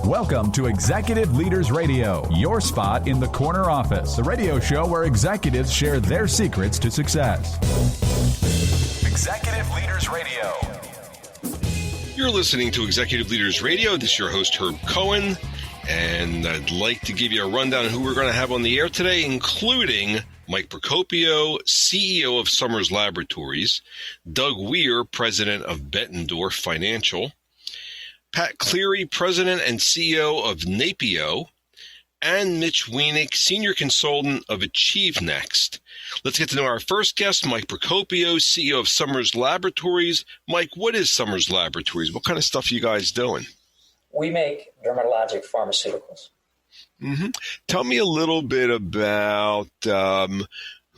Welcome to Executive Leaders Radio, your spot in the corner office, the radio show where executives share their secrets to success. Executive Leaders Radio. You're listening to Executive Leaders Radio. This is your host, Herb Cohen, and I'd like to give you a rundown of who we're going to have on the air today, including Mike Procopio, CEO of Summers Laboratories, Doug Weir, president of Bettendorf Financial, Pat Cleary, president and CEO of NAPEO, and Mitch Wienick, senior consultant of AchieveNEXT. Let's get to know our first guest, Mike Procopio, CEO of Summers Laboratories. Mike, what is Summers Laboratories? What kind of stuff are you guys doing? We make dermatologic pharmaceuticals. Tell me a little bit about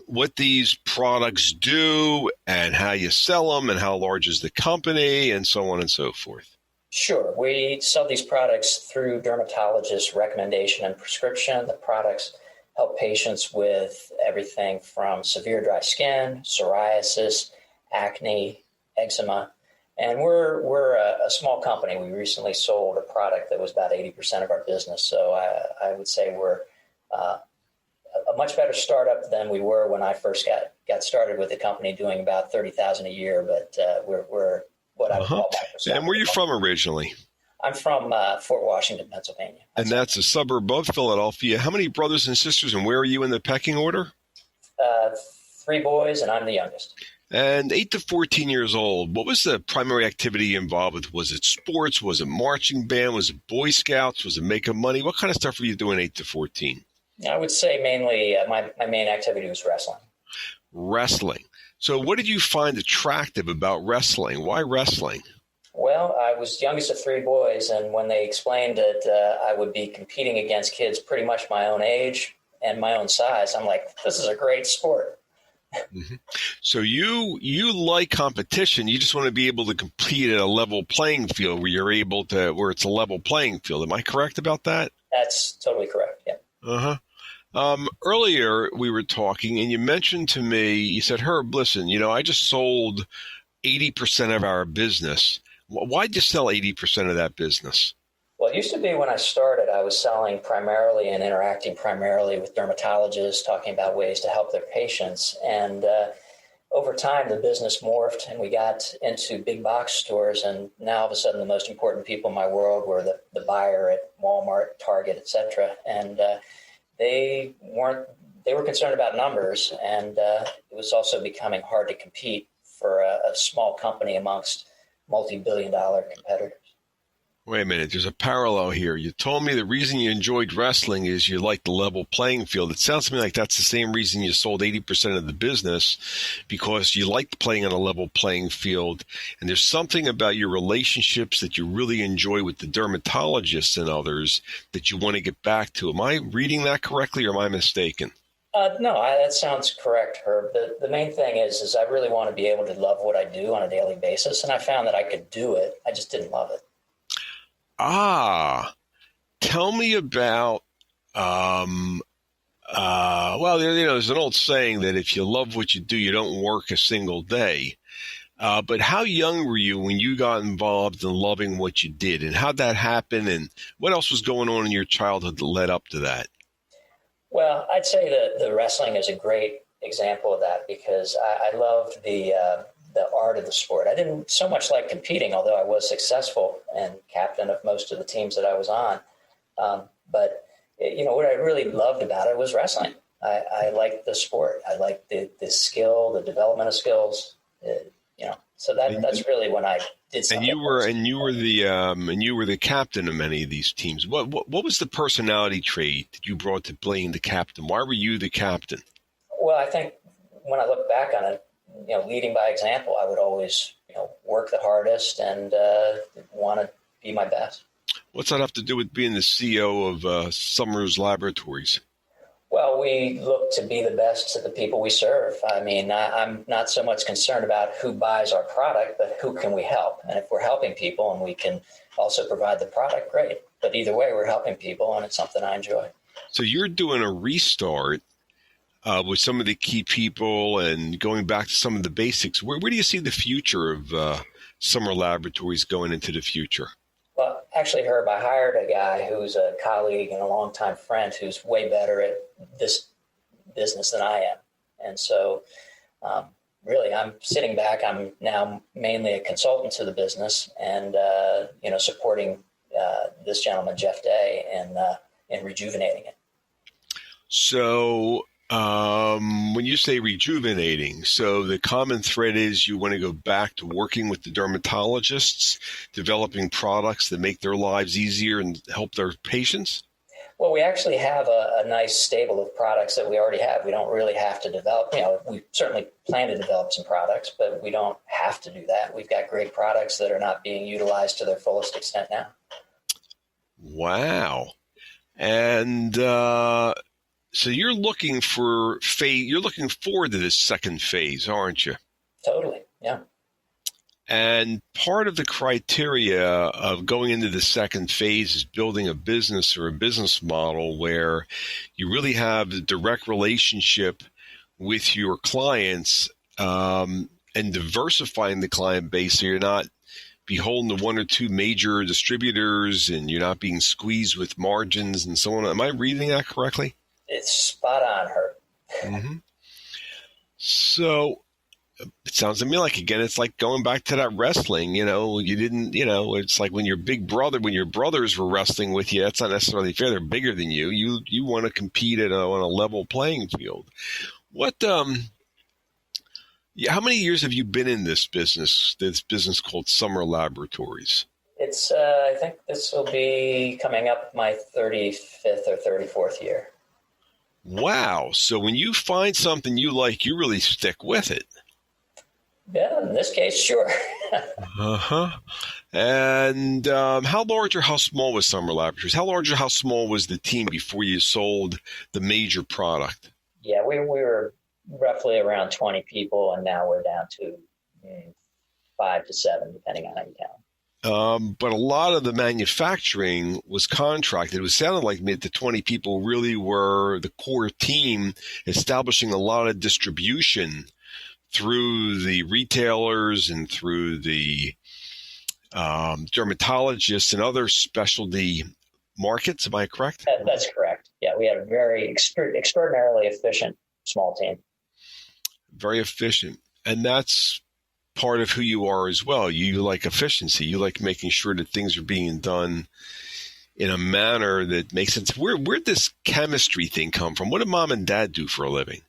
what these products do and how you sell them and how large is the company and so on and so forth. Sure. We sell these products through dermatologist recommendation and prescription. The products help patients with everything from severe dry skin, psoriasis, acne, eczema. And we're a small company. We recently sold a product that was about 80% of our business. So I would say we're a much better startup than we were when I first got started with the company, doing about $30,000 a year. But we're what I would call Microsoft. And where are you from originally? I'm from Fort Washington, Pennsylvania. That's a suburb of Philadelphia. How many brothers and sisters, and where are you in the pecking order? 3 boys, and I'm the youngest. And 8 to 14 years old, what was the primary activity involved with? Was it sports? Was it marching band? Was it Boy Scouts? Was it making money? What kind of stuff were you doing 8 to 14? I would say mainly my main activity was wrestling. Wrestling. So what did you find attractive about wrestling? Why wrestling? Well, I was youngest of 3 boys, and when they explained that I would be competing against kids pretty much my own age and my own size, I'm like, this is a great sport. So you like competition. You just want to be able to compete at a level playing field where it's a level playing field. Am I correct about that? That's totally correct. Yeah. Earlier we were talking and you mentioned to me, you said, Herb, listen, I just sold 80% of our business. Why'd you sell 80% of that business? Well, it used to be when I started, I was selling primarily and interacting primarily with dermatologists, talking about ways to help their patients. And over time, the business morphed and we got into big box stores. And now all of a sudden, the most important people in my world were the buyer at Walmart, Target, et cetera. And they were concerned about numbers. And it was also becoming hard to compete for a small company amongst multi-billion-dollar competitors. Wait a minute, there's a parallel here. You told me the reason you enjoyed wrestling is you like the level playing field. It sounds to me like that's the same reason you sold 80% of the business, because you liked playing on a level playing field. And there's something about your relationships that you really enjoy with the dermatologists and others that you want to get back to. Am I reading that correctly or am I mistaken? No, that sounds correct, Herb. The main thing is I really want to be able to love what I do on a daily basis. And I found that I could do it. I just didn't love it. Tell me about, there's an old saying that if you love what you do, you don't work a single day. But how young were you when you got involved in loving what you did, and how'd that happen, and what else was going on in your childhood that led up to that? Well, I'd say that the wrestling is a great example of that, because I loved the art of the sport. I didn't so much like competing, although I was successful and captain of most of the teams that I was on. But what I really loved about it was wrestling. I liked the sport. I liked the skill, the development of skills. So that's really when I did something. And you were the captain of many of these teams. What was the personality trait that you brought to playing the captain? Why were you the captain? Well, I think when I look back on it, leading by example, I would always, work the hardest and want to be my best. What's that have to do with being the CEO of Summers Laboratories? Well, we look to be the best to the people we serve. I mean, I'm not so much concerned about who buys our product, but who can we help? And if we're helping people and we can also provide the product, great. But either way, we're helping people, and it's something I enjoy. So you're doing a restart with some of the key people and going back to some of the basics. Where do you see the future of Summer Laboratories going into the future? Well, actually, Herb, I hired a guy who's a colleague and a longtime friend who's way better at this business than I am. And so really, I'm sitting back. I'm now mainly a consultant to the business and, supporting this gentleman, Jeff Day, in rejuvenating it. So when you say rejuvenating, so the common thread is you want to go back to working with the dermatologists, developing products that make their lives easier and help their patients? Well, we actually have a nice stable of products that we already have. We don't really have to develop. We certainly plan to develop some products, but we don't have to do that. We've got great products that are not being utilized to their fullest extent now. Wow. And so you're looking forward to this second phase, aren't you? Totally, yeah. And part of the criteria of going into the second phase is building a business or a business model where you really have a direct relationship with your clients and diversifying the client base so you're not beholden to one or two major distributors and you're not being squeezed with margins and so on. Am I reading that correctly? It's spot on, Herb. Mm-hmm. So it sounds to me like, again, it's like going back to that wrestling, it's like when your brothers were wrestling with you, that's not necessarily fair. They're bigger than you. You want to compete on a level playing field. How many years have you been in this business called Summer Laboratories? It's, I think this will be coming up my 35th or 34th year. Wow. So when you find something you like, you really stick with it. Yeah, in this case, sure. Uh-huh. And how large or how small was Summer Laboratories? How large or how small was the team before you sold the major product? Yeah, we were roughly around 20 people, and now we're down to 5 to 7, depending on how you count. But a lot of the manufacturing was contracted. It sounded like the 20 people really were the core team, establishing a lot of distribution through the retailers and through the dermatologists and other specialty markets. Am I correct? That's correct. Yeah, we had a very extraordinarily efficient small team. Very efficient. And that's part of who you are as well. You like efficiency. You like making sure that things are being done in a manner that makes sense. Where'd this chemistry thing come from? What did mom and dad do for a living?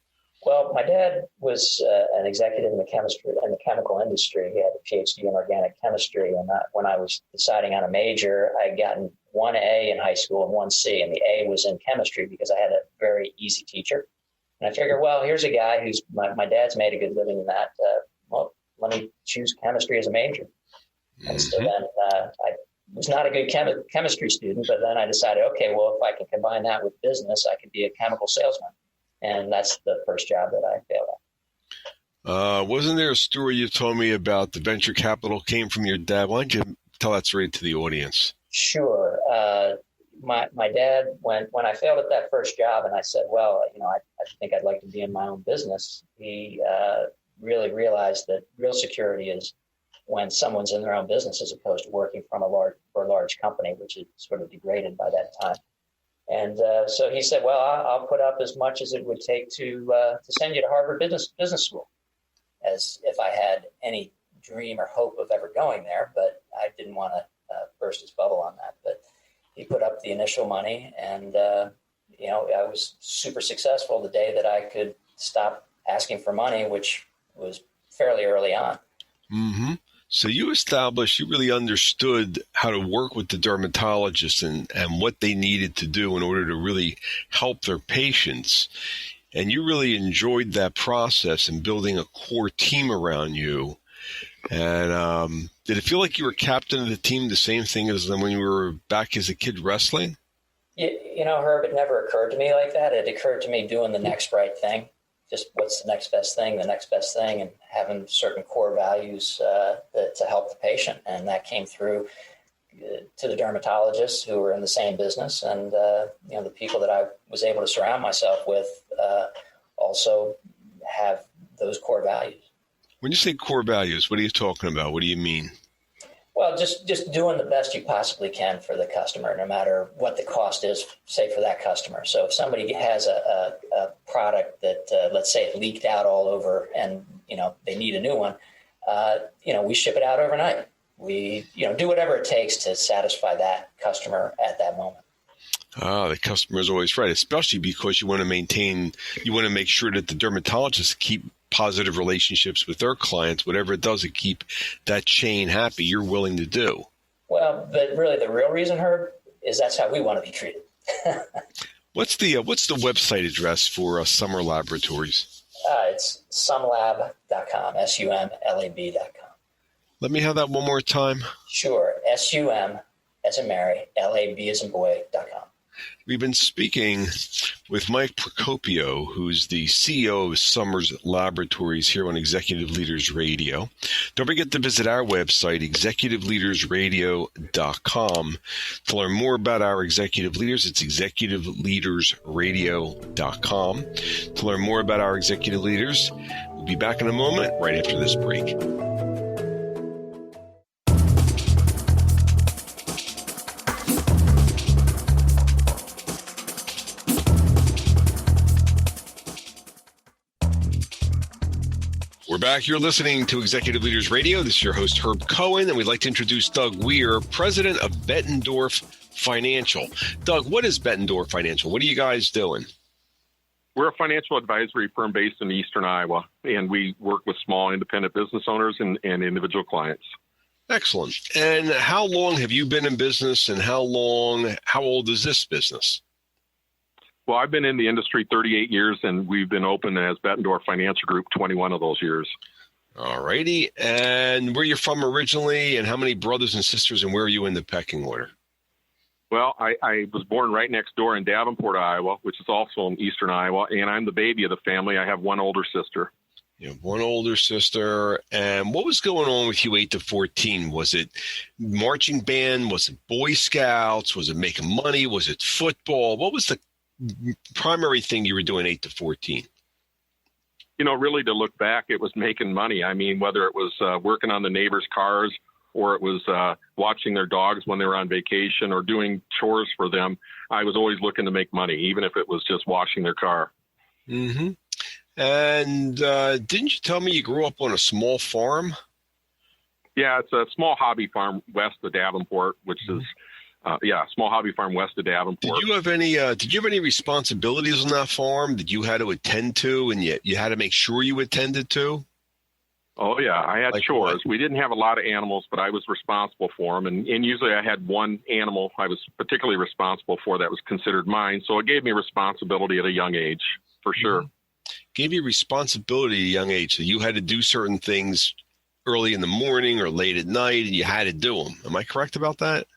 Well, my dad was an executive in the chemical industry. He had a PhD in organic chemistry. And when I was deciding on a major, I had gotten one A in high school and one C. And the A was in chemistry because I had a very easy teacher. And I figured, well, here's a guy who's my dad's made a good living in that. Let me choose chemistry as a major. And so then I was not a good chemistry student, but then I decided, okay, well, if I can combine that with business, I could be a chemical salesman. And that's the first job that I failed at. Wasn't there a story you told me about the venture capital came from your dad? Why don't you tell that story to the audience? Sure. My dad, when I failed at that first job and I said, well, I think I'd like to be in my own business, he really realized that real security is when someone's in their own business as opposed to working for a large company, which is sort of degraded by that time. And so he said, well, I'll put up as much as it would take to send you to Harvard Business School, as if I had any dream or hope of ever going there. But I didn't want to burst his bubble on that. But he put up the initial money, and I was super successful the day that I could stop asking for money, which was fairly early on. Mm-hmm. So you really understood how to work with the dermatologists and what they needed to do in order to really help their patients. And you really enjoyed that process and building a core team around you. And did it feel like you were captain of the team, the same thing as when you were back as a kid wrestling? Herb, it never occurred to me like that. It occurred to me doing the next right thing. Just what's the next best thing, and having certain core values to help the patient. And that came through to the dermatologists who were in the same business. And, the people that I was able to surround myself with also have those core values. When you say core values, what are you talking about? What do you mean? Well, just doing the best you possibly can for the customer, no matter what the cost is, say, for that customer. So if somebody has a product that, let's say, it leaked out all over and, they need a new one, we ship it out overnight. We, do whatever it takes to satisfy that customer at that moment. The customer is always right, especially because you want to make sure that the dermatologists keep positive relationships with their clients, whatever it does to keep that chain happy, you're willing to do. Well, but really the real reason, Herb, is that's how we want to be treated. What's the website address for Summer Laboratories? It's sumlab.com, SUMLAB.com. Let me have that one more time. Sure, SUM as in Mary, LAB as in boy.com. We've been speaking with Mike Procopio, who's the CEO of Summers Laboratories here on Executive Leaders Radio. Don't forget to visit our website, executiveleadersradio.com. To learn more about our executive leaders, it's executiveleadersradio.com. To learn more about our executive leaders, we'll be back in a moment right after this break. We're back. You're listening to Executive Leaders Radio. This is your host, Herb Cohen, and we'd like to introduce Doug Weir, president of Bettendorf Financial. Doug, what is Bettendorf Financial? What are you guys doing? We're a financial advisory firm based in eastern Iowa, and we work with small independent business owners and individual clients. Excellent. And how long have you been in business, and how old is this business? Well, I've been in the industry 38 years, and we've been open as Bettendorf Financial Group 21 of those years. All righty. And where you're from originally, and how many brothers and sisters, and where are you in the pecking order? Well, I was born right next door in Davenport, Iowa, which is also in eastern Iowa, and I'm the baby of the family. I have one older sister. You have one older sister. And what was going on with you 8 to 14? Was it marching band? Was it Boy Scouts? Was it making money? Was it football? What was the primary thing you were doing 8 to 14? Really to look back, it was making money. I mean, whether it was working on the neighbors' cars, or it was watching their dogs when they were on vacation, or doing chores for them, I was always looking to make money, even if it was just washing their car. Mm-hmm. And didn't you tell me you grew up on a small farm? Yeah, it's a small hobby farm west of Davenport, which is small hobby farm west of Davenport. Did you have any responsibilities on that farm that you had to attend to, and you had to make sure you attended to? Oh, yeah. I had chores. What? We didn't have a lot of animals, but I was responsible for them. And usually I had one animal I was particularly responsible for that was considered mine. So it gave me responsibility at a young age, for sure. Gave you responsibility at a young age. So you had to do certain things early in the morning or late at night, and you had to do them. Am I correct about that?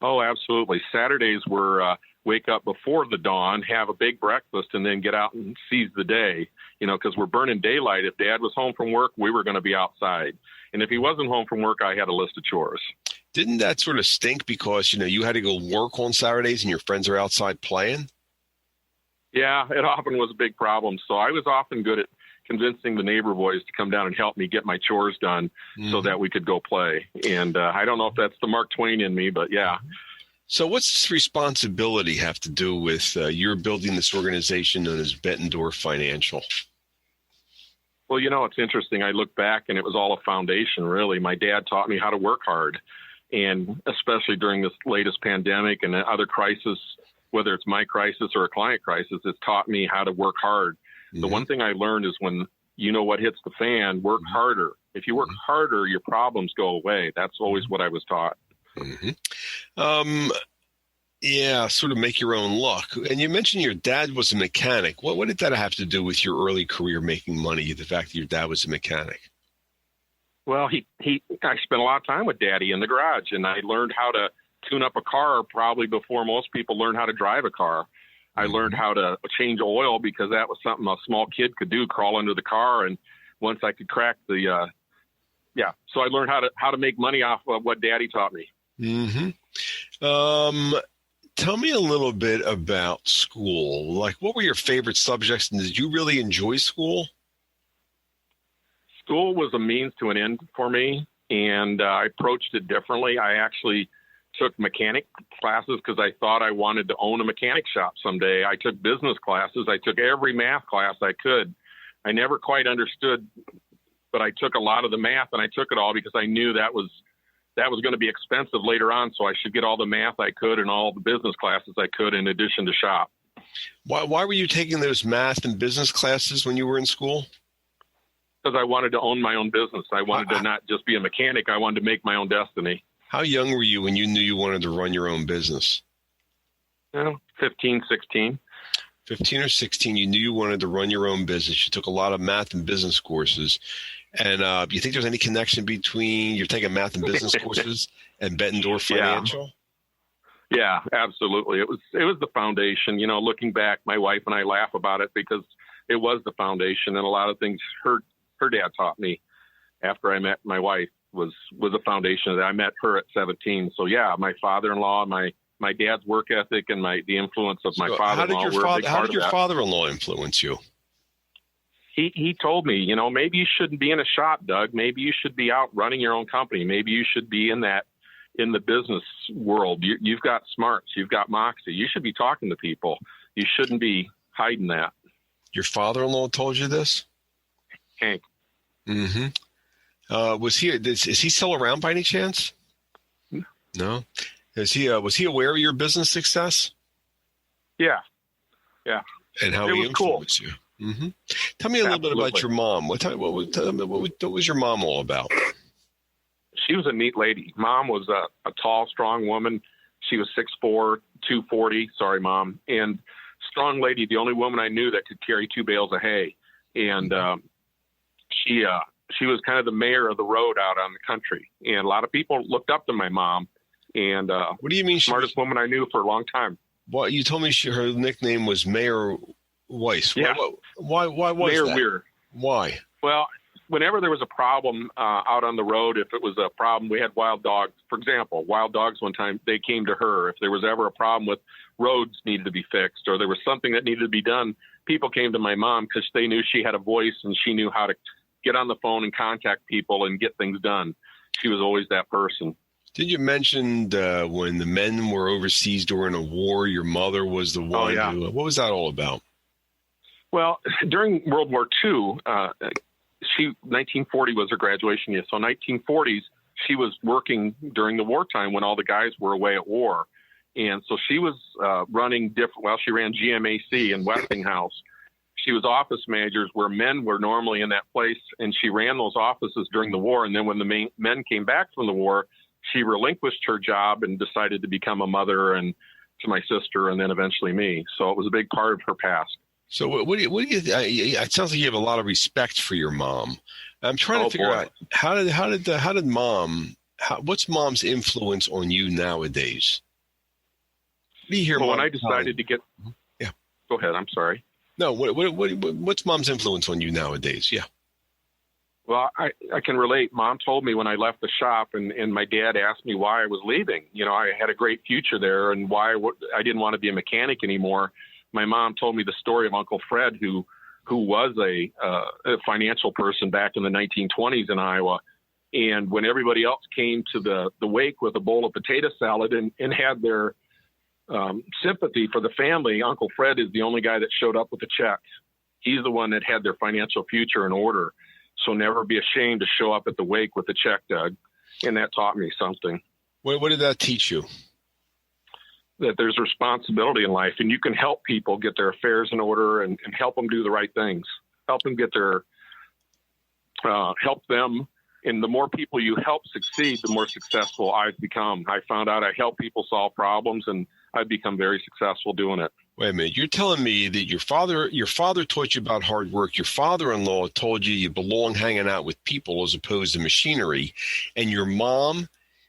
Oh, absolutely. Saturdays were wake up before the dawn, have a big breakfast, and then get out and seize the day, because we're burning daylight. If Dad was home from work, we were going to be outside. And if he wasn't home from work, I had a list of chores. Didn't that sort of stink because, you had to go work on Saturdays and your friends are outside playing? Yeah, it often was a big problem. So I was often good at convincing the neighbor boys to come down and help me get my chores done so that we could go play. And I don't know if that's the Mark Twain in me, but yeah. So what's this responsibility have to do with your building this organization known as Bettendorf Financial? Well, it's interesting. I look back and it was all a foundation, really. My dad taught me how to work hard. And especially during this latest pandemic and other crisis, whether it's my crisis or a client crisis, it's taught me how to work hard. The one thing I learned is when what hits the fan, work harder. If you work harder, your problems go away. That's always what I was taught. Sort of make your own luck. And you mentioned your dad was a mechanic. What did that have to do with your early career making money, the fact that your dad was a mechanic? Well, I spent a lot of time with Daddy in the garage, and I learned how to tune up a car probably before most people learn how to drive a car. I learned how to change oil because that was something a small kid could do, crawl under the car. And once I could crack so I learned how to make money off of what Daddy taught me. Tell me a little bit about school. Like, what were your favorite subjects, and did you really enjoy school? School was a means to an end for me. and I approached it differently. I actually took mechanic classes because I thought I wanted to own a mechanic shop someday. I took business classes. I took every math class I could. I never quite understood, but I took a lot of the math, and I took it all because I knew that was going to be expensive later on, so I should get all the math I could and all the business classes I could in addition to shop. Why were you taking those math and business classes when you were in school? Because I wanted to own my own business. I wanted to not just be a mechanic. I wanted to make my own destiny. How young were you when you knew you wanted to run your own business? 15, 16. 15 or 16, you knew you wanted to run your own business. You took a lot of math and business courses. And do you think there's any connection between you're taking math and business courses and Bettendorf Financial? Yeah, absolutely. It was the foundation. You know, looking back, my wife and I laugh about it because it was the foundation, and a lot of things her dad taught me after I met my wife was a foundation that I met her at 17. So yeah, my father-in-law, my dad's work ethic, and the influence of my father-in-law were a big part of that. How did your father-in-law influence you? He told me, you know, maybe you shouldn't be in a shop, Doug. Maybe you should be out running your own company. Maybe you should be in the business world. You've got smarts. You've got moxie. You should be talking to people. You shouldn't be hiding that. Your father-in-law told you this? Hank. Mm-hmm. Is he still around by any chance? No. Was he aware of your business success? Yeah. And how he influenced you? Mm-hmm. Tell me a little bit about your mom. What was your mom all about? She was a neat lady. Mom was a tall, strong woman. She was 6'4", 240. Sorry, Mom. And strong lady, the only woman I knew that could carry 2 bales of hay. And she was kind of the mayor of the road out on the country. And a lot of people looked up to my mom. And what do you mean? Smartest woman I knew for a long time. Well, you told me her nickname was Mayor Weiss. Yeah. Why was Mayor that? Weir. Why? Well, whenever there was a problem out on the road, if it was a problem, we had wild dogs. For example, wild dogs one time, they came to her. If there was ever a problem with roads needed to be fixed or there was something that needed to be done, people came to my mom because they knew she had a voice and she knew how to get on the phone and contact people and get things done. She was always that person. Did you mention when the men were overseas during a war, your mother was the one who, what was that all about? Well, during World War II, 1940 was her graduation year. So 1940s, she was working during the wartime when all the guys were away at war. And so she was running she ran GMAC and Westinghouse. She was office managers where men were normally in that place, and she ran those offices during the war. And then when the men came back from the war, she relinquished her job and decided to become a mother and to my sister and then eventually me. So it was a big part of her past. So what do you it sounds like you have a lot of respect for your mom. I'm trying to figure out what's mom's influence on you nowadays? What do you hear? Well, when I decided to get, go ahead. I'm sorry. No, what's mom's influence on you nowadays? Yeah. Well, I can relate. Mom told me when I left the shop and my dad asked me why I was leaving. You know, I had a great future there and why I didn't want to be a mechanic anymore. My mom told me the story of Uncle Fred, who was a financial person back in the 1920s in Iowa. And when everybody else came to the wake with a bowl of potato salad and had their sympathy for the family, Uncle Fred is the only guy that showed up with a check. He's the one that had their financial future in order. So never be ashamed to show up at the wake with a check, Doug. And that taught me something. What did that teach you? That there's responsibility in life, and you can help people get their affairs in order and help them do the right things. Help them get help them. And the more people you help succeed, the more successful I've become. I found out I help people solve problems, and I've become very successful doing it. Wait a minute. You're telling me that your father taught you about hard work. Your father-in-law told you belong hanging out with people as opposed to machinery. And your mom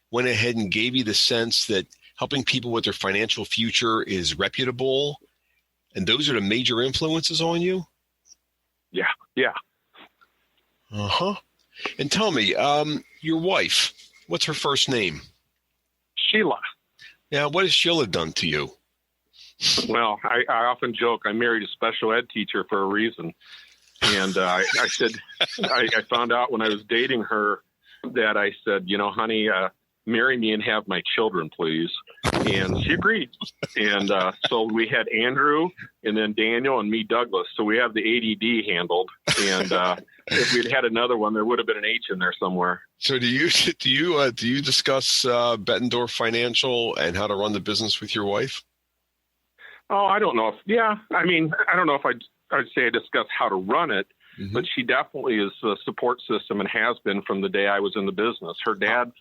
went ahead and gave you the sense that helping people with their financial future is reputable. And those are the major influences on you? Yeah. Uh-huh. And tell me, your wife, what's her first name? Sheila. Yeah, what has Sheila done to you? Well, I often joke I married a special ed teacher for a reason. And I said, I found out when I was dating her that I said, honey, marry me and have my children, please. And she agreed. And so we had Andrew and then Daniel and me, Douglas. So we have the ADD handled. And if we'd had another one, there would have been an H in there somewhere. So do you discuss Bettendorf Financial and how to run the business with your wife? Oh, I don't know I don't know if I'd say I discuss how to run it, but she definitely is a support system and has been from the day I was in the business. Her dad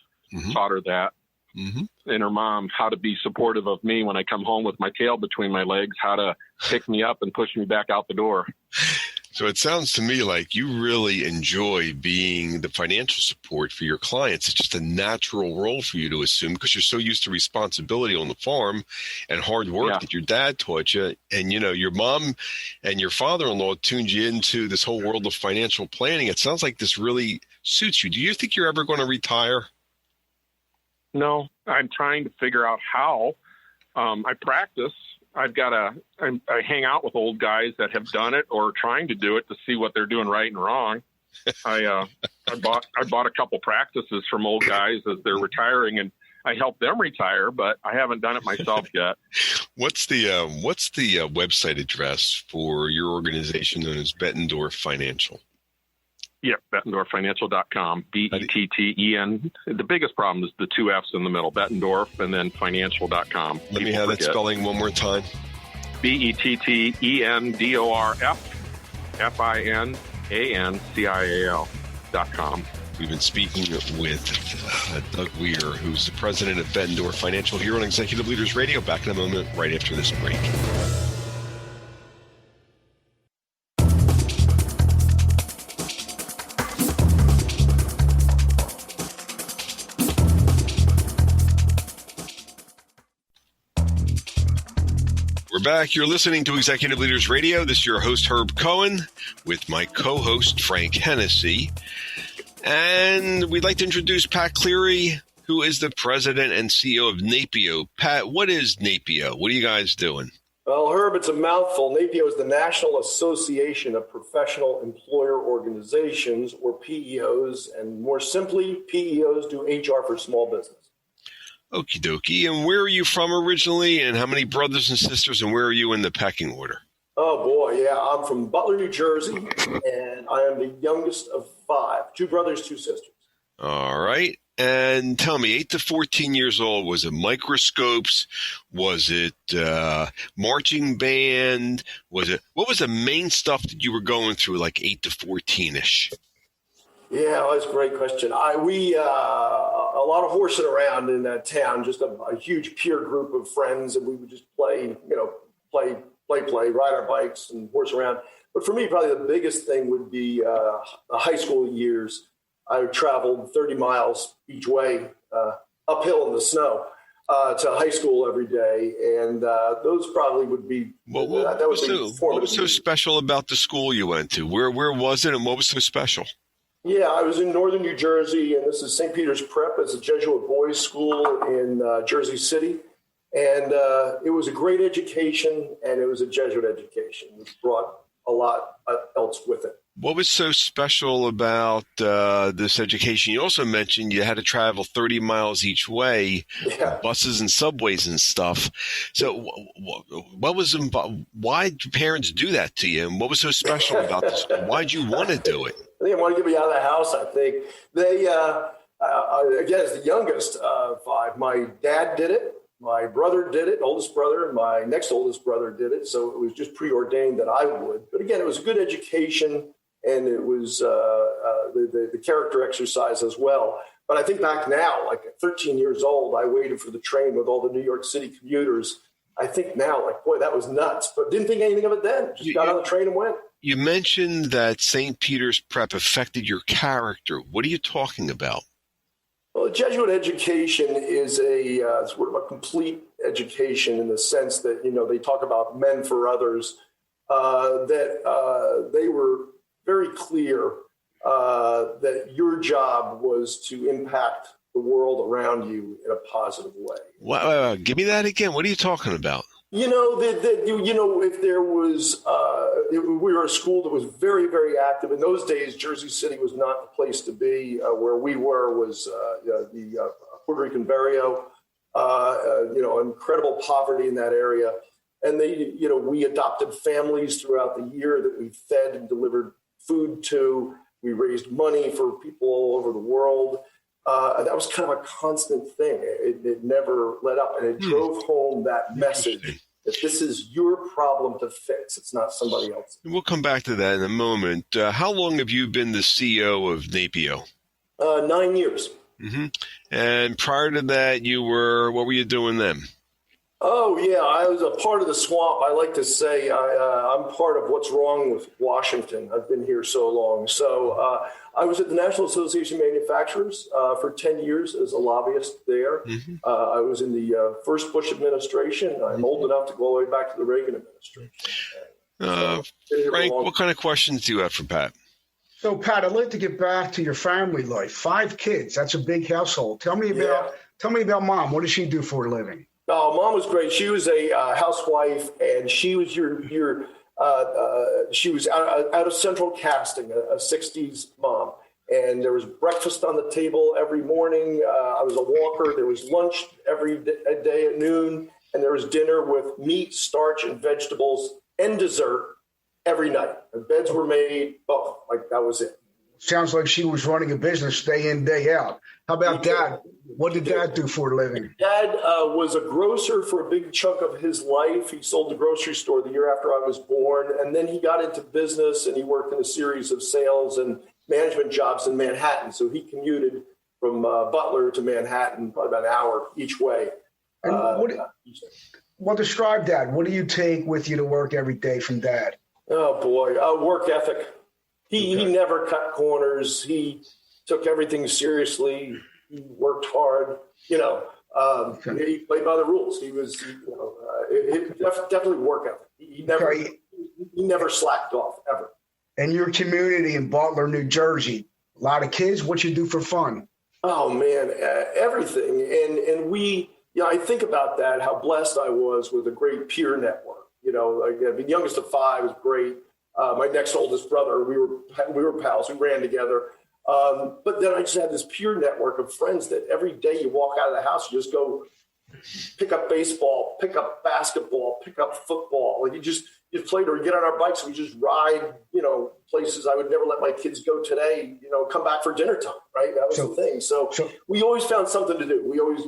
taught her that, and her mom how to be supportive of me when I come home with my tail between my legs, how to pick me up and push me back out the door. So it sounds to me like you really enjoy being the financial support for your clients. It's just a natural role for you to assume because you're so used to responsibility on the farm and hard work that your dad taught you. And, your mom and your father-in-law tuned you into this whole world of financial planning. It sounds like this really suits you. Do you think you're ever going to retire? No, I'm trying to figure out how. I practice. I hang out with old guys that have done it or trying to do it to see what they're doing right and wrong. I bought a couple practices from old guys as they're retiring, and I help them retire, but I haven't done it myself yet. What's the website address for your organization known as Bettendorf Financial? Yeah, BettendorfFinancial.com, Betten. The biggest problem is the two F's in the middle, Bettendorf, and then financial.com. Let me have that spelling one more time. BettendorfFinancial.com. We've been speaking with Doug Weir, who's the president of Bettendorf Financial here on Executive Leaders Radio. Back in a moment, right after this break. We're back. You're listening to Executive Leaders Radio. This is your host, Herb Cohen, with my co-host, Frank Hennessy. And we'd like to introduce Pat Cleary, who is the president and CEO of NAPEO. Pat, what is NAPEO? What are you guys doing? Well, Herb, it's a mouthful. NAPEO is the National Association of Professional Employer Organizations, or PEOs. And more simply, PEOs do HR for small business. Okie dokie. And where are you from originally, and how many brothers and sisters, and where are you in the pecking order? Oh, boy, yeah. I'm from Butler, New Jersey, and I am the youngest of 5. 2 brothers, 2 sisters. All right. And tell me, 8 to 14 years old, was it microscopes? Was it marching band? What was the main stuff that you were going through, like 8 to 14-ish? Yeah, well, that's a great question. We a lot of horsing around in that town, just a huge peer group of friends, and we would just play, ride our bikes and horse around. But for me, probably the biggest thing would be the high school years. I traveled 30 miles each way, uphill in the snow, to high school every day, and those probably would be. What was so special about the school you went to? Where was it, and what was so special? Yeah, I was in northern New Jersey, and this is St. Peter's Prep. It's a Jesuit boys' school in Jersey City. And it was a great education, and it was a Jesuit education, which brought a lot else with it. What was so special about this education? You also mentioned you had to travel 30 miles each way, buses and subways and stuff. So what was why did parents do that to you? And what was so special about this? Why did you want to do it? I think they wanted to get me out of the house, I think. They, again, as the youngest of 5, my dad did it. My brother did it, oldest brother. My next oldest brother did it. So it was just preordained that I would. But again, it was a good education, and it was the character exercise as well. But I think back now, like at 13 years old, I waited for the train with all the New York City commuters. I think now, like, boy, that was nuts. But didn't think anything of it then. Just got on the train and went. You mentioned that St. Peter's Prep affected your character. What are you talking about? Well, Jesuit education is a sort of a complete education in the sense that, they talk about men for others, that they were very clear that your job was to impact the world around you in a positive way. Wow, give me that again. What are you talking about? If there was, we were a school that was very, very active. In those days, Jersey City was not the place to be. Where we were was the Puerto Rican barrio, incredible poverty in that area. And we adopted families throughout the year that we fed and delivered food to. We raised money for people all over the world. That was kind of a constant thing. It never let up, and it drove home that message that this is your problem to fix. It's not somebody else's. We'll come back to that in a moment. How long have you been the CEO of NAPEO? 9 years. Mm-hmm. And prior to that, what were you doing then? Oh, yeah, I was a part of the swamp. I like to say I'm part of what's wrong with Washington. I've been here so long. So I was at the National Association of Manufacturers for 10 years as a lobbyist there. Mm-hmm. I was in the first Bush administration. I'm old enough to go all the way back to the Reagan administration. Frank, what kind of questions do you have for Pat? So, Pat, I'd like to get back to your family life. 5 kids. That's a big household. Tell me about Mom. What does she do for a living? Oh, Mom was great. She was a housewife, and she was she was out of central casting, a 60s mom. And there was breakfast on the table every morning. I was a walker. There was lunch every day at noon, and there was dinner with meat, starch, and vegetables, and dessert every night. And beds were made. Oh, like that was it. Sounds like she was running a business day in, day out. How about Dad? What did Dad do for a living? Dad was a grocer for a big chunk of his life. He sold the grocery store the year after I was born. And then he got into business, and he worked in a series of sales and management jobs in Manhattan. So he commuted from Butler to Manhattan, probably about an hour each way. Well, describe Dad. What do you take with you to work every day from Dad? Oh, boy. Work ethic. He never cut corners. He took everything seriously. He worked hard. He played by the rules. He was, definitely work ethic. He never slacked off ever. And your community in Butler, New Jersey, a lot of kids. What you do for fun? Oh man, everything. And we, I think about that. How blessed I was with a great peer network. The youngest of 5 was great. My next oldest brother, we were pals. We ran together. But then I just had this pure network of friends that every day you walk out of the house, you just go pick up baseball, pick up basketball, pick up football. Like you played, or you get on our bikes and we just ride, places I would never let my kids go today, come back for dinner time, right? That was the thing. So we always found something to do. We always,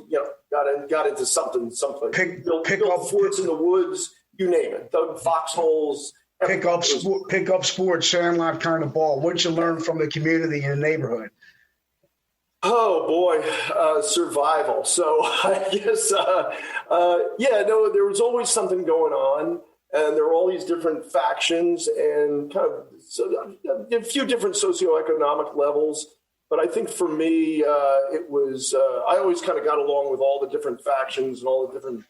got into someplace. Built forts in the woods, you name it, dug foxholes. Pick up sports, sandlot kind of ball. What'd you learn from the community in the neighborhood? Oh boy, survival. So I guess, there was always something going on, and there were all these different factions and kind of a few different socioeconomic levels. But I think for me, it was I always kind of got along with all the different factions and all the different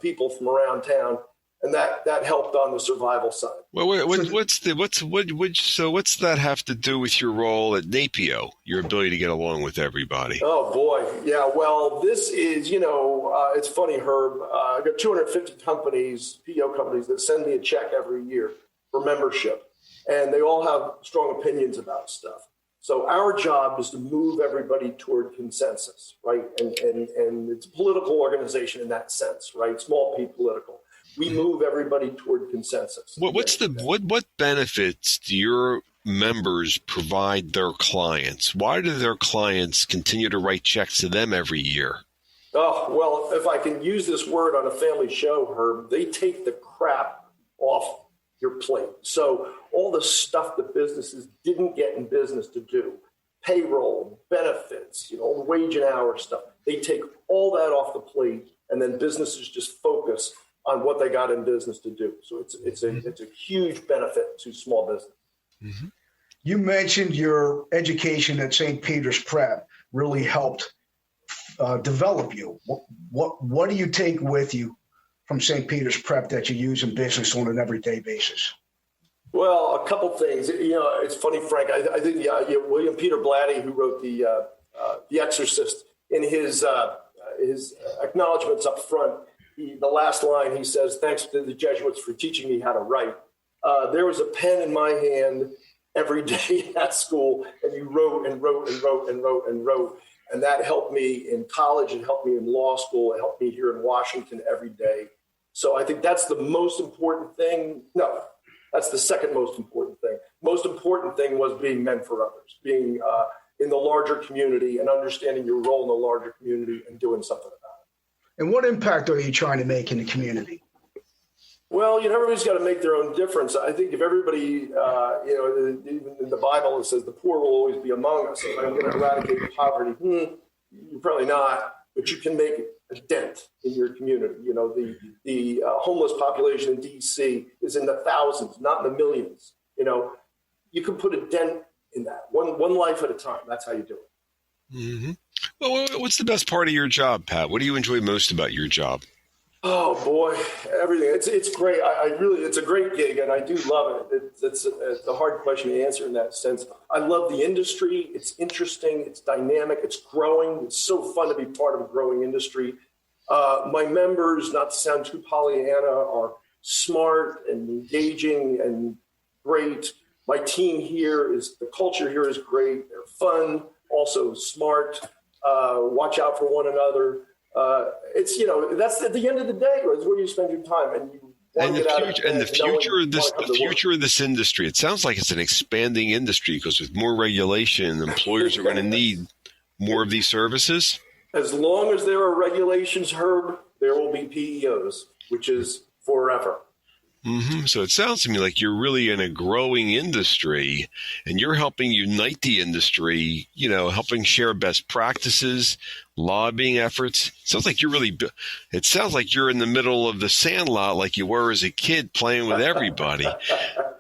people from around town. And that helped on the survival side. Well, what's that have to do with your role at NAPEO? Your ability to get along with everybody? Oh boy, yeah. Well, this is it's funny, Herb. I got 250 companies, PO companies, that send me a check every year for membership, and they all have strong opinions about stuff. So our job is to move everybody toward consensus, right? And it's a political organization in that sense, right? Small p political. We move everybody toward consensus. What benefits do your members provide their clients? Why do their clients continue to write checks to them every year? Oh, well, if I can use this word on a family show, Herb, they take the crap off your plate. So all the stuff that businesses didn't get in business to do, payroll, benefits, all the wage and hour stuff, they take all that off the plate, and then businesses just focus on what they got in business to do. So it's a huge benefit to small business. Mm-hmm. You mentioned your education at St. Peter's Prep really helped develop you. What do you take with you from St. Peter's Prep that you use in business on an everyday basis? Well, a couple things. It's funny, Frank. I think William Peter Blatty, who wrote The Exorcist, in his acknowledgments up front, the last line, he says, "Thanks to the Jesuits for teaching me how to write." There was a pen in my hand every day at school, and you wrote and wrote and wrote and wrote and wrote. And that helped me in college. It helped me in law school. It helped me here in Washington every day. So I think that's the most important thing. No, that's the second most important thing. Most important thing was being men for others, being in the larger community and understanding your role in the larger community and doing something about it. And what impact are you trying to make in the community? Well, everybody's got to make their own difference. I think if everybody, even in the Bible, it says the poor will always be among us. If I'm going to eradicate poverty, you're probably not, but you can make a dent in your community. The homeless population in D.C. is in the thousands, not in the millions. You can put a dent in that, one life at a time. That's how you do it. Mm-hmm. Well, what's the best part of your job, Pat? What do you enjoy most about your job? Oh boy, everything. It's great. It's a great gig, and I do love it. It's a hard question to answer in that sense. I love the industry. It's interesting. It's dynamic. It's growing. It's so fun to be part of a growing industry. My members, not to sound too Pollyanna, are smart and engaging and great. My team here the culture here is great. They're fun, also smart. Watch out for one another. It's that's at the end of the day. It's where you spend your time, the future of this industry. It sounds like it's an expanding industry because with more regulation, employers are going to need more of these services. As long as there are regulations, Herb, there will be PEOs, which is forever. Mm-hmm. So it sounds to me like you're really in a growing industry, and you're helping unite the industry. Helping share best practices, lobbying efforts. It sounds like you're in the middle of the Sandlot, like you were as a kid, playing with everybody.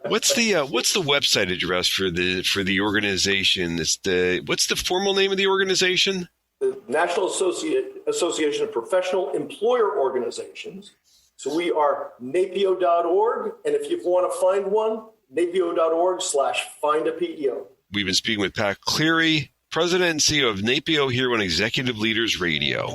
What's the website address for the organization? What's the formal name of the organization? The National Association of Professional Employer Organizations. So we are NAPEO.org, and if you want to find one, NAPEO.org/find-a-PEO. We've been speaking with Pat Cleary, President and CEO of NAPEO, here on Executive Leaders Radio.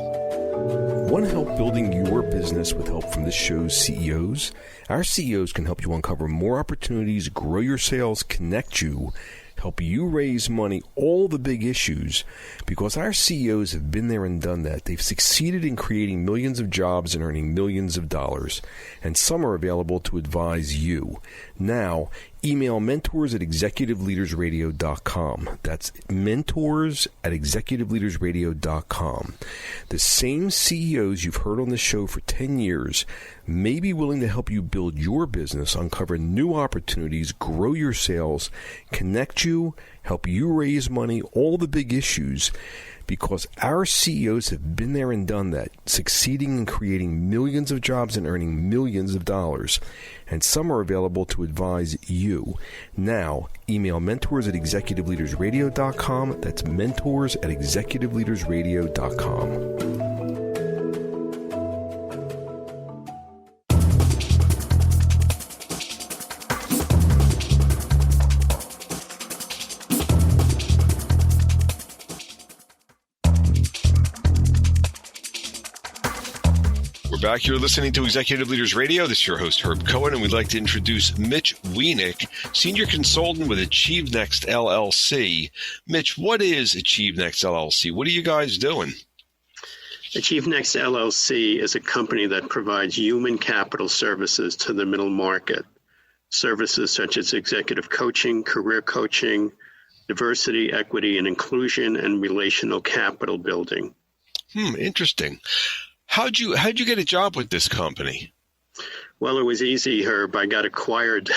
Want help building your business with help from this show's CEOs? Our CEOs can help you uncover more opportunities, grow your sales, connect you, help you raise money, all the big issues, because our CEOs have been there and done that. They've succeeded in creating millions of jobs and earning millions of dollars, and some are available to advise you. Now, email mentors@executiveleadersradio.com. That's mentors@executiveleadersradio.com. The same CEOs you've heard on the show for 10 years may be willing to help you build your business, uncover new opportunities, grow your sales, connect you, help you raise money, all the big issues, because our CEOs have been there and done that, succeeding in creating millions of jobs and earning millions of dollars. And some are available to advise you. Now, email mentors@executiveleadersradio.com. That's mentors@executiveleadersradio.com. Back here listening to Executive Leaders Radio. This is your host, Herb Cohen, and we'd like to introduce Mitch Wienick, Senior Consultant with AchieveNEXT LLC. Mitch, what is AchieveNEXT LLC? What are you guys doing? AchieveNEXT LLC is a company that provides human capital services to the middle market. Services such as executive coaching, career coaching, diversity, equity, and inclusion, and relational capital building. Interesting. How'd you get a job with this company? Well, it was easy, Herb. I got acquired.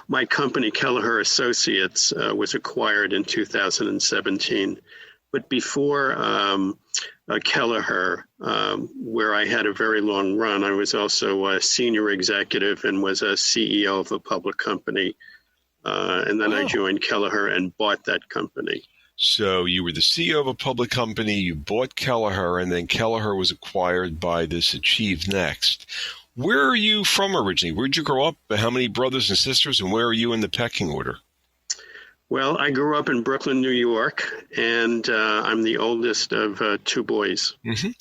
My company, Kelleher Associates, was acquired in 2017. But before Kelleher, where I had a very long run, I was also a senior executive and was a CEO of a public company. And then I joined Kelleher and bought that company. So you were the CEO of a public company, you bought Kelleher, and then Kelleher was acquired by this AchieveNEXT. Where are you from originally? Where'd you grow up? How many brothers and sisters, and where are you in the pecking order? Well, I grew up in Brooklyn, New York, and I'm the oldest of two boys. Mm-hmm.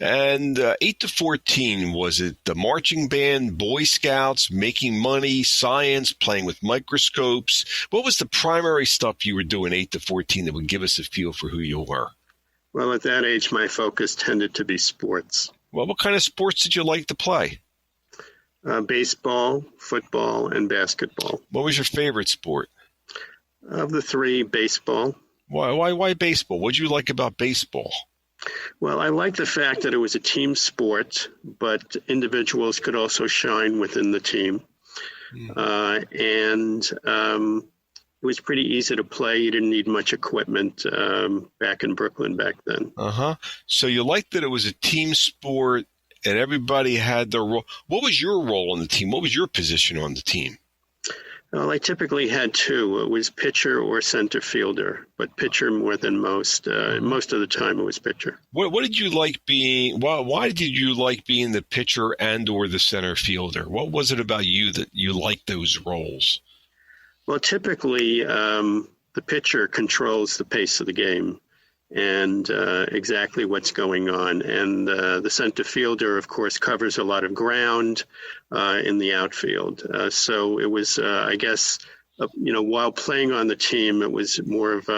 And 8 to 14, was it the marching band, Boy Scouts, making money, science, playing with microscopes? What was the primary stuff you were doing 8 to 14 that would give us a feel for who you were? Well, at that age, my focus tended to be sports. Well, what kind of sports did you like to play? Baseball, football, and basketball. What was your favorite sport? Of the three, baseball. Why baseball? What did you like about baseball? Well, I like the fact that it was a team sport, but individuals could also shine within the team. And it was pretty easy to play. You didn't need much equipment back in Brooklyn back then. So you liked that it was a team sport and everybody had their role. What was your role on the team? What was your position on the team? Well, I typically had two. It was pitcher or center fielder, but pitcher more than most. Most of the time it was pitcher. What did you like being? Why did you like being the pitcher and or the center fielder? What was it about you that you liked those roles? Well, typically the pitcher controls the pace of the game and exactly what's going on. And the center fielder, of course, covers a lot of ground in the outfield. So it was, I guess, while playing on the team, it was more of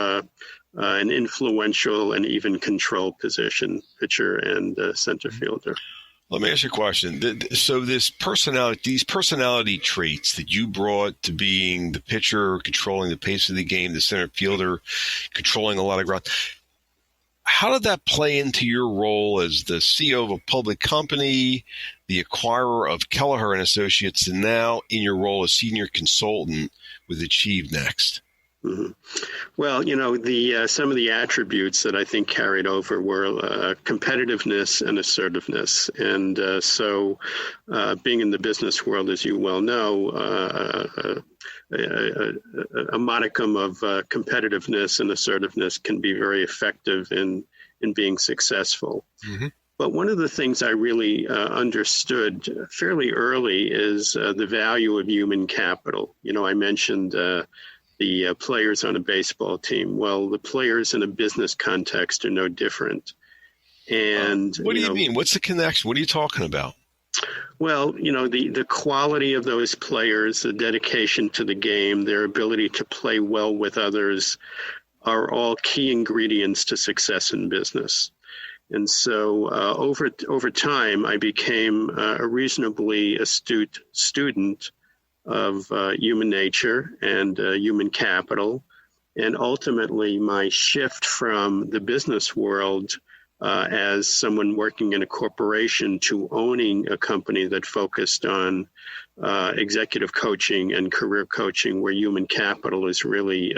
an influential and even control position, pitcher and center fielder. Let me ask you a question. So these personality traits that you brought to being the pitcher, controlling the pace of the game, the center fielder, controlling a lot of ground, how did that play into your role as the CEO of a public company, the acquirer of Kelleher and Associates, and now in your role as senior consultant with AchieveNEXT? Mm-hmm. Well, some of the attributes that I think carried over were competitiveness and assertiveness. And so being in the business world, as you well know, a modicum of competitiveness and assertiveness can be very effective in being successful. Mm-hmm. But one of the things I really understood fairly early is the value of human capital. I mentioned the players on a baseball team. Well, the players in a business context are no different. And what do you mean? What's the connection? What are you talking about? Well, the quality of those players, the dedication to the game, their ability to play well with others are all key ingredients to success in business. And so over time, I became a reasonably astute student of human nature and human capital. And ultimately, my shift from the business world as someone working in a corporation to owning a company that focused on executive coaching and career coaching, where human capital is really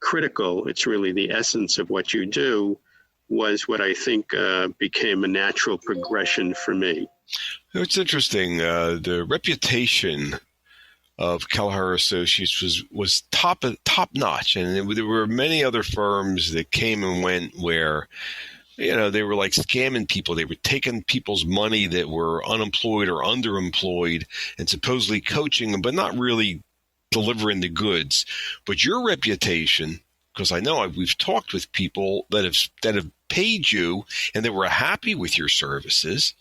critical. It's really the essence of what you do, was what I think became a natural progression for me. It's interesting. The reputation of Kelleher Associates was top notch, and there were many other firms that came and went where they were like scamming people. They were taking people's money that were unemployed or underemployed and supposedly coaching them, but not really delivering the goods. But your reputation, because I know we've talked with people that have paid you and they were happy with your services,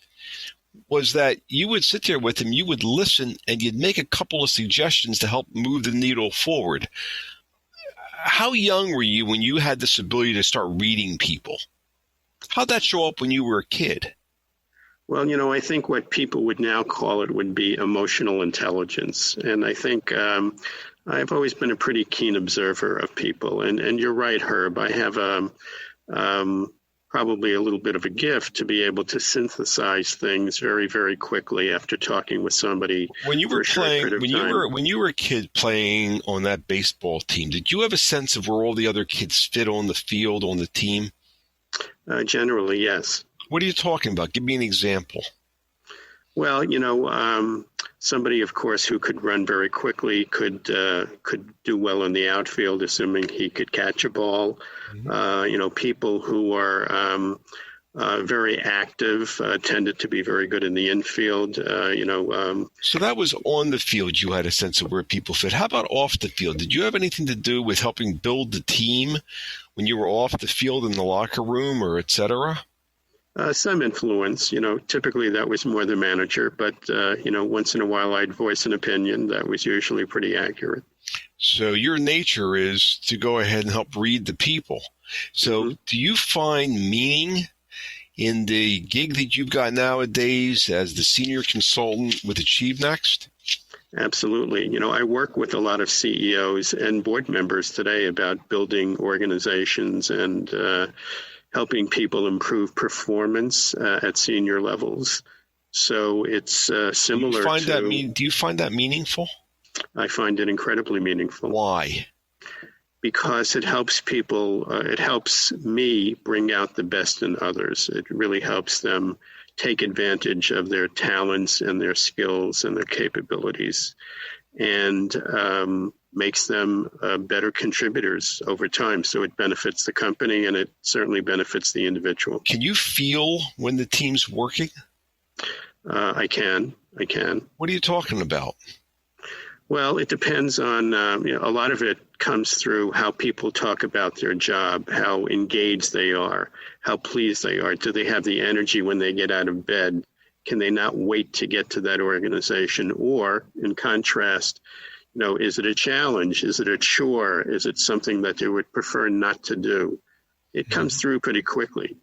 was that you would sit there with them, you would listen, and you'd make a couple of suggestions to help move the needle forward. How young were you when you had this ability to start reading people? How'd that show up when you were a kid? Well, I think what people would now call it would be emotional intelligence. And I think I've always been a pretty keen observer of people. And you're right, Herb. I have probably a little bit of a gift to be able to synthesize things very, very quickly after talking with somebody. When you were when you were a kid playing on that baseball team, did you have a sense of where all the other kids fit on the field, on the team? Generally, yes. What are you talking about? Give me an example. Well, somebody, of course, who could run very quickly could do well in the outfield, assuming he could catch a ball. Mm-hmm. People who are very active, tended to be very good in the infield. So that was on the field. You had a sense of where people fit. How about off the field? Did you have anything to do with helping build the team when you were off the field in the locker room or et cetera? Some influence. Typically that was more the manager, but, once in a while I'd voice an opinion that was usually pretty accurate. So your nature is to go ahead and help read the people. So do you find meaning in the gig that you've got nowadays as the senior consultant with AchieveNEXT? Absolutely. I work with a lot of CEOs and board members today about building organizations and helping people improve performance at senior levels. So it's similar Do you find that meaningful? I find it incredibly meaningful. Why? Because it helps people, it helps me bring out the best in others. It really helps them take advantage of their talents and their skills and their capabilities, and makes them better contributors over time. So it benefits the company, and it certainly benefits the individual. Can you feel when the team's working? I can. What are you talking about? Well, it depends on, a lot of it comes through how people talk about their job, how engaged they are, how pleased they are. Do they have the energy when they get out of bed? Can they not wait to get to that organization? Or, in contrast, is it a challenge? Is it a chore? Is it something that they would prefer not to do? It comes through pretty quickly.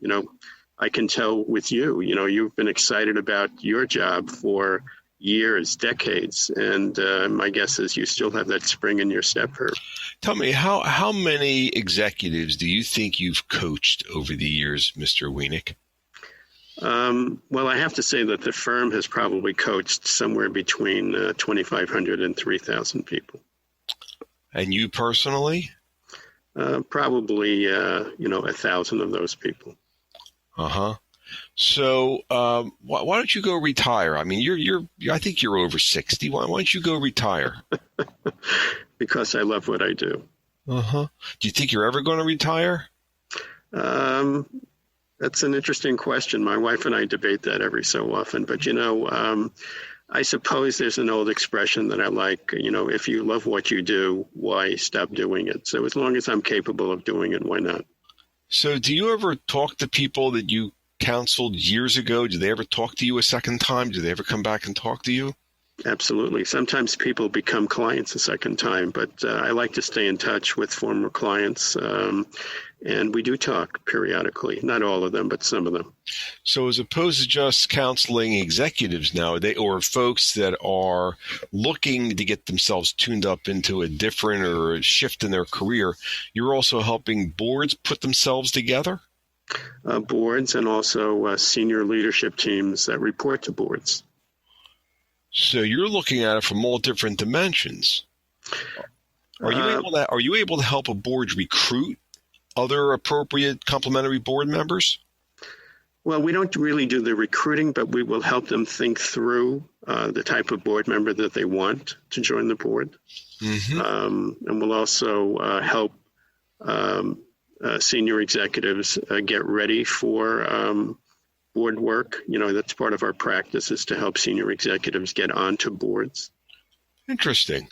I can tell with you, you've been excited about your job for years, decades, and my guess is you still have that spring in your step, Herb. Tell me, how many executives do you think you've coached over the years, Mr. Wienick? Well, I have to say that the firm has probably coached somewhere between 2,500 and 3,000 people. And you personally? Probably, 1,000 of those people. Uh-huh. So why don't you go retire? I mean, I think you're over 60. Why don't you go retire? Because I love what I do. Uh-huh. Do you think you're ever going to retire? That's an interesting question. My wife and I debate that every so often. But, I suppose there's an old expression that I like, if you love what you do, why stop doing it? So as long as I'm capable of doing it, why not? So do you ever talk to people that you counseled years ago? Do they ever talk to you a second time? Do they ever come back and talk to you? Absolutely. Sometimes people become clients a second time, but I like to stay in touch with former clients, and we do talk periodically. Not all of them, but some of them. So as opposed to just counseling executives nowadays, or folks that are looking to get themselves tuned up into a different or a shift in their career, you're also helping boards put themselves together? Boards and also senior leadership teams that report to boards. So you're looking at it from all different dimensions. Are you able to help a board recruit other appropriate complementary board members? Well, we don't really do the recruiting, but we will help them think through the type of board member that they want to join the board. Mm-hmm. And we'll also help senior executives get ready for board work. That's part of our practice, is to help senior executives get onto boards. Interesting.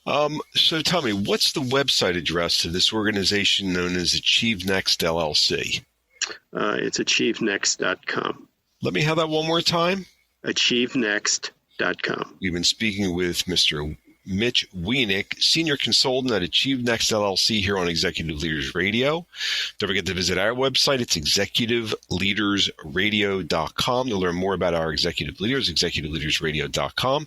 So tell me, what's the website address to this organization known as AchieveNEXT LLC? It's AchieveNEXT.com. Let me have that one more time. AchieveNEXT.com. We've been speaking with Mr. Mitch Wienick, Senior Consultant at AchieveNEXT LLC here on Executive Leaders Radio. Don't forget to visit our website. It's executiveleadersradio.com to learn more about our executive leaders, executiveleadersradio.com.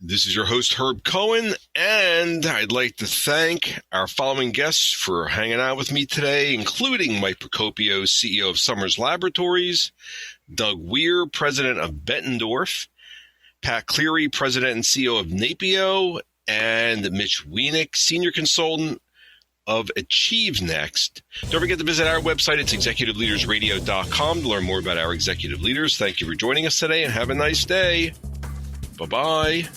This is your host, Herb Cohen, and I'd like to thank our following guests for hanging out with me today, including Mike Procopio, CEO of Summers Laboratories, Doug Weir, President of Bettendorf, Pat Cleary, President and CEO of NAPEO, and Mitch Wienick, Senior Consultant of AchieveNEXT. Don't forget to visit our website. It's executiveleadersradio.com to learn more about our executive leaders. Thank you for joining us today, and have a nice day. Bye-bye.